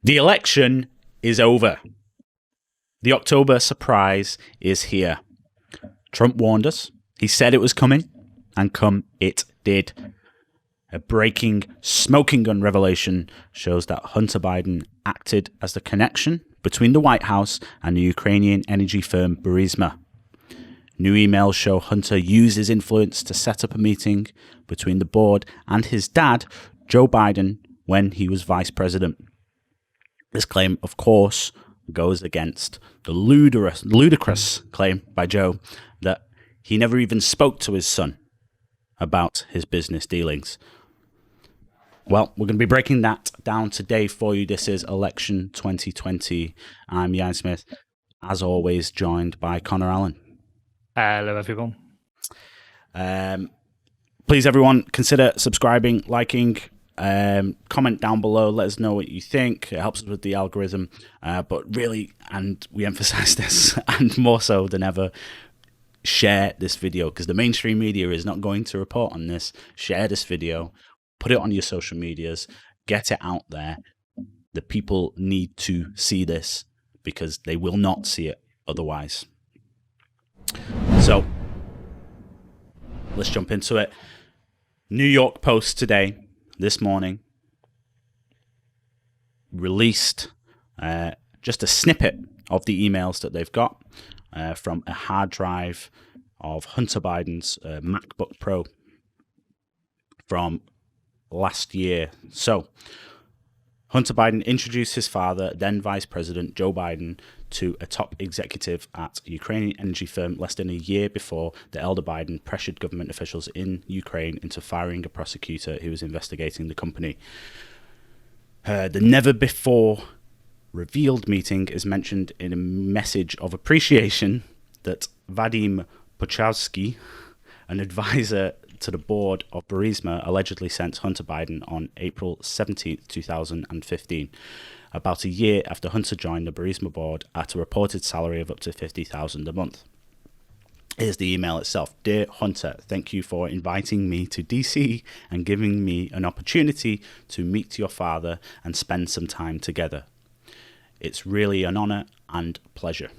The election is over. The October surprise is here. Trump warned us. He said it was coming, and come it did. A breaking smoking gun revelation shows that Hunter Biden acted as the connection between the White House and the Ukrainian energy firm Burisma. New emails show Hunter used his influence to set up a meeting between the board and his dad, Joe Biden, when he was vice president. This claim, of course, goes against the ludicrous claim by Joe that he never even spoke to his son about his business dealings. Well, we're going to be breaking that down today for you. This is Election 2020. I'm Ian Smith, as always, joined by Connor Allen. Hello, everyone. Please, everyone, consider subscribing, liking, comment down below. Let us know what you think. It helps us with the algorithm. But really, and we emphasize this, and more so than ever, share this video, because the mainstream media is not going to report on this. Share this video. Put it on your social medias. Get it out there. The people need to see this because they will not see it otherwise. So, let's jump into it. New York Post today, this morning, released just a snippet of the emails that they've got from a hard drive of Hunter Biden's MacBook Pro from last year. So, Hunter Biden introduced his father, then Vice President Joe Biden, to a top executive at Ukrainian energy firm less than a year before the elder Biden pressured government officials in Ukraine into firing a prosecutor who was investigating the company. The never-before revealed meeting is mentioned in a message of appreciation that Vadim Pochavsky, an advisor to the board of Burisma, allegedly sent Hunter Biden on April 17, 2015, about a year after Hunter joined the Burisma board at a reported salary of up to $50,000 a month. Here's the email itself. Dear Hunter, thank you for inviting me to DC and giving me an opportunity to meet your father and spend some time together. It's really an honor and pleasure.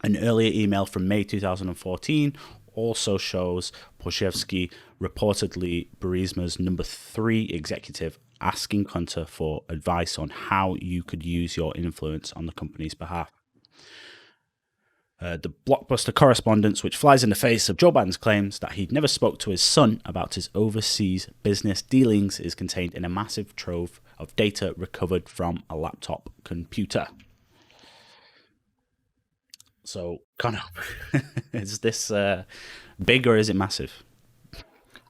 An earlier email from May 2014 also shows Poshevsky, reportedly Burisma's number 3 executive, asking Hunter for advice on how you could use your influence on the company's behalf. The blockbuster correspondence, which flies in the face of Joe Biden's claims that he never spoke to his son about his overseas business dealings, is contained in a massive trove of data recovered from a laptop computer. So, Connor, is this big or is it massive?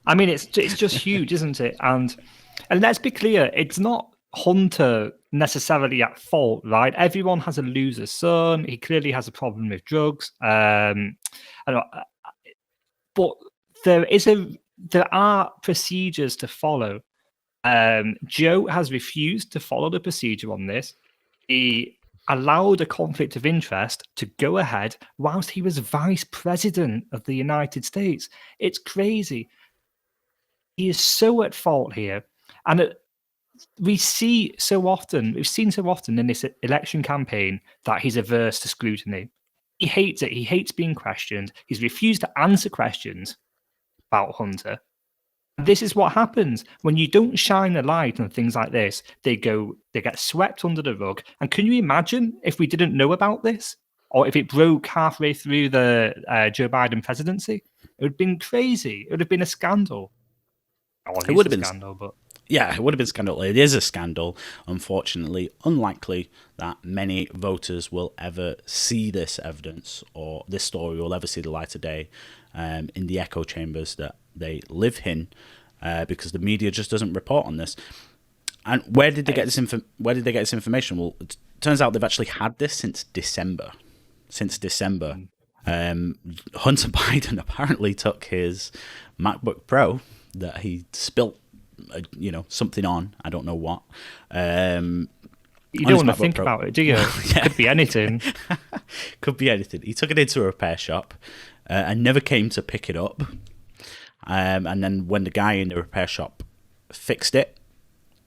I mean, it's just huge, isn't it? And let's be clear, it's not Hunter necessarily at fault, right? Everyone has a loser son. He clearly has a problem with drugs. But there are procedures to follow. Joe has refused to follow the procedure on this. He allowed a conflict of interest to go ahead whilst he was vice president of the United States. It's crazy. He is so at fault here. And we've seen so often in this election campaign that he's averse to scrutiny. He hates it. He hates being questioned. He's refused to answer questions about Hunter. This is what happens when you don't shine a light on things like this. They get swept under the rug. And can you imagine if we didn't know about this, or if it broke halfway through the Joe Biden presidency? It would have been crazy. It would have been a scandal. It would have been a scandal, but yeah, it would have been a scandal. It is a scandal. Unfortunately, unlikely that many voters will ever see this evidence, or this story will ever see the light of day in the echo chambers that they live in, because the media just doesn't report on this. And where did they get this information? Well, it turns out they've actually had this since December. Hunter Biden apparently took his MacBook Pro that he spilt, something on. I don't know what. You don't want to think about it, do you? Yeah. Could be anything. Could be anything. He took it into a repair shop and never came to pick it up. And then when the guy in the repair shop fixed it,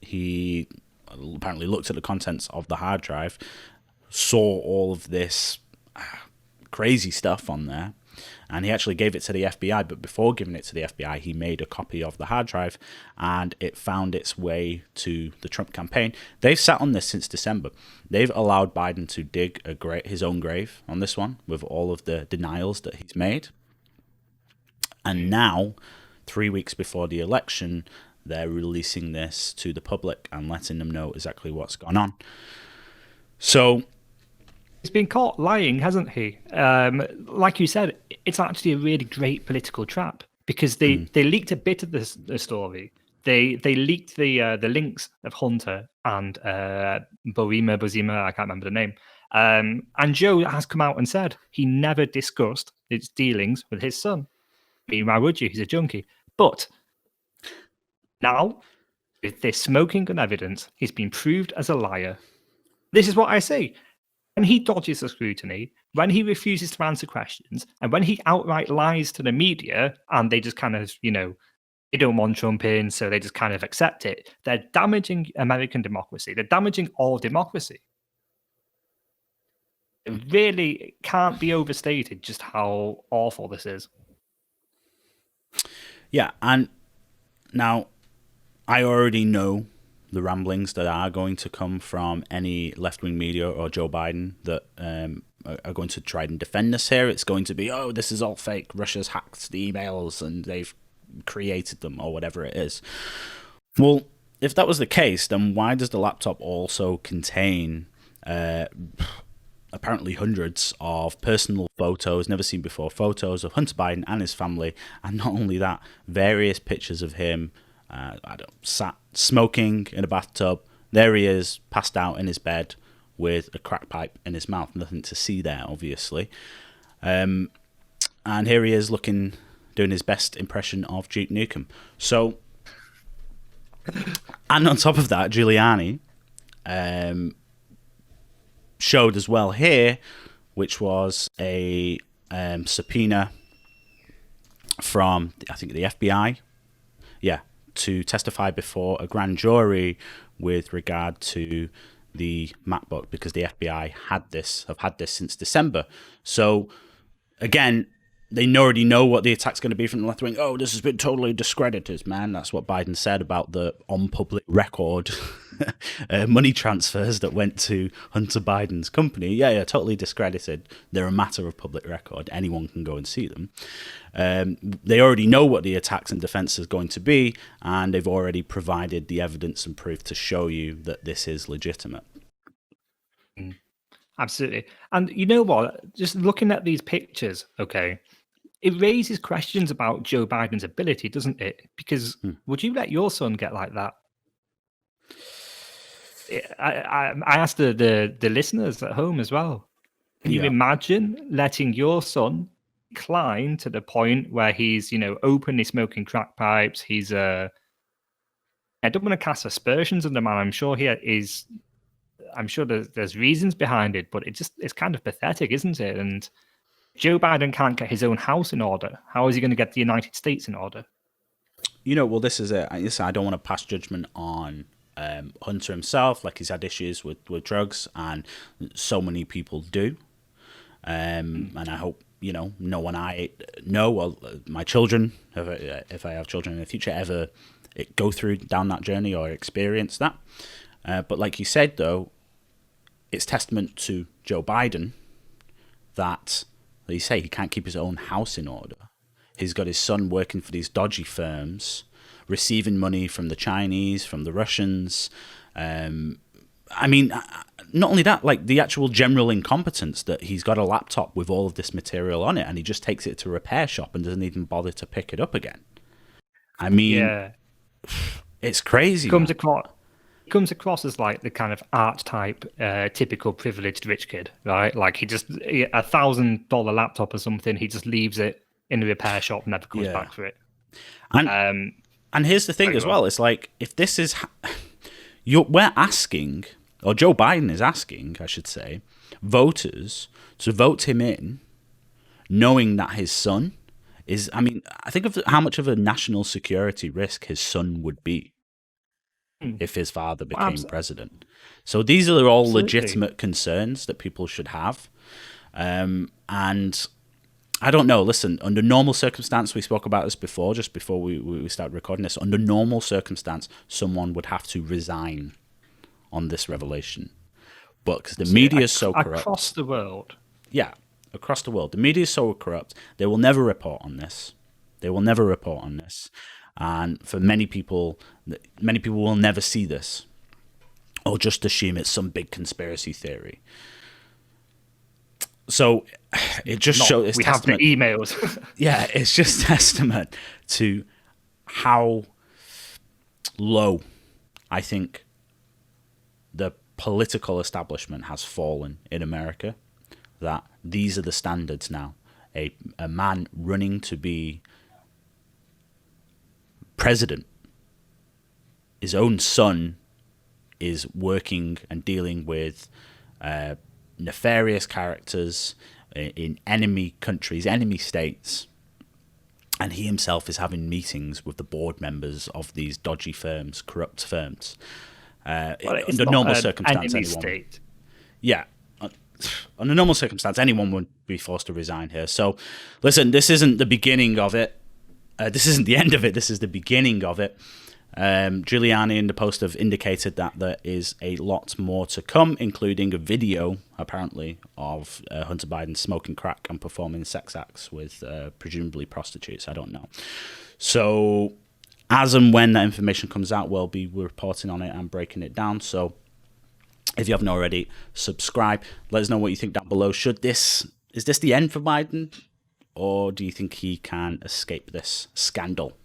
he apparently looked at the contents of the hard drive, saw all of this crazy stuff on there, and he actually gave it to the FBI. But before giving it to the FBI, he made a copy of the hard drive, and it found its way to the Trump campaign. They've sat on this since December. They've allowed Biden to dig his own grave on this one with all of the denials that he's made. And now, 3 weeks before the election, they're releasing this to the public and letting them know exactly what's gone on. So he's been caught lying, hasn't he? Like you said, it's actually a really great political trap because they leaked a bit of the story. They leaked the links of Hunter and Buzima, I can't remember the name. And Joe has come out and said he never discussed his dealings with his son. I mean, why would you? He's a junkie. But now, with this smoking gun evidence, he's been proved as a liar. This is what I say. When he dodges the scrutiny, when he refuses to answer questions, and when he outright lies to the media, and they just kind of, they don't want Trump in, so they just kind of accept it, they're damaging American democracy. They're damaging all democracy. It really can't be overstated just how awful this is. Yeah, and now I already know the ramblings that are going to come from any left-wing media or Joe Biden that are going to try and defend this here. It's going to be, oh, this is all fake. Russia's hacked the emails and they've created them or whatever it is. Well, if that was the case, then why does the laptop also contain apparently hundreds of personal photos, never seen before photos of Hunter Biden and his family, and not only that, various pictures of him sat smoking in a bathtub. There he is, passed out in his bed with a crack pipe in his mouth. Nothing to see there, obviously. And here he is doing his best impression of Duke Nukem. So, and on top of that, Giuliani showed as well here, which was a subpoena from, I think, the FBI. Yeah, to testify before a grand jury with regard to the MacBook, because the FBI have had this since December. So again, they already know what the attack's going to be from the left wing. Oh, this has been totally discredited, man. That's what Biden said about the on public record money transfers that went to Hunter Biden's company. Yeah, totally discredited. They're a matter of public record. Anyone can go and see them. They already know what the attacks and defense is going to be, and they've already provided the evidence and proof to show you that this is legitimate. Absolutely. And you know what? Just looking at these pictures, okay, it raises questions about Joe Biden's ability, doesn't it? Because would you let your son get like that? I asked the listeners at home as well. Can you imagine letting your son decline to the point where he's, openly smoking crack pipes? He's I don't want to cast aspersions on the man. I'm sure there's reasons behind it, but it's kind of pathetic, isn't it? And Joe Biden can't get his own house in order. How is he going to get the United States in order? Well, this is it. I don't want to pass judgment on Hunter himself. Like, he's had issues with drugs, and so many people do. And I hope, no one I know, or my children, if I have children in the future, ever go through down that journey or experience that. But like you said, though, it's testament to Joe Biden that, like you say, he can't keep his own house in order. He's got his son working for these dodgy firms, receiving money from the Chinese, from the Russians. I mean, not only that, like the actual general incompetence that he's got a laptop with all of this material on it, and he just takes it to a repair shop and doesn't even bother to pick it up again. I mean, it's crazy. Comes across as like the kind of archetype, typical privileged rich kid, right? Like he just $1,000 laptop or something, he just leaves it in the repair shop, never comes back for it. And here's the thing as well. It's like, if this is, we're asking, or Joe Biden is asking, I should say, voters to vote him in, knowing that his son I think of how much of a national security risk his son would be. if his father Well, became president. So these are all absolutely. legitimate concerns that people should have. And I don't know. Listen, under normal circumstance, we spoke about this before, just before we started recording this. Under normal circumstance, someone would have to resign on this revelation. But because the media is so corrupt. Across the world. Yeah, across the world. The media is so corrupt, they will never report on this. They will never report on this. And for many people will never see this or just assume it's some big conspiracy theory. So it just shows. We have the emails. Yeah, it's just testament to how low I think the political establishment has fallen in America. That these are the standards now. A man running to be president, his own son is working and dealing with nefarious characters in enemy countries, enemy states, and he himself is having meetings with the board members of these dodgy firms, corrupt firms. Under normal circumstances, anyone. Yeah. Under normal circumstance, anyone would be forced to resign here. So, listen, this isn't the beginning of it. This isn't the end of it. This is the beginning of it. Giuliani and the Post have indicated that there is a lot more to come, including a video, apparently, of Hunter Biden smoking crack and performing sex acts with presumably prostitutes. I don't know. So, as and when that information comes out, we'll be reporting on it and breaking it down. So, if you haven't already, subscribe. Let us know what you think down below. Is this the end for Biden? Or do you think he can escape this scandal?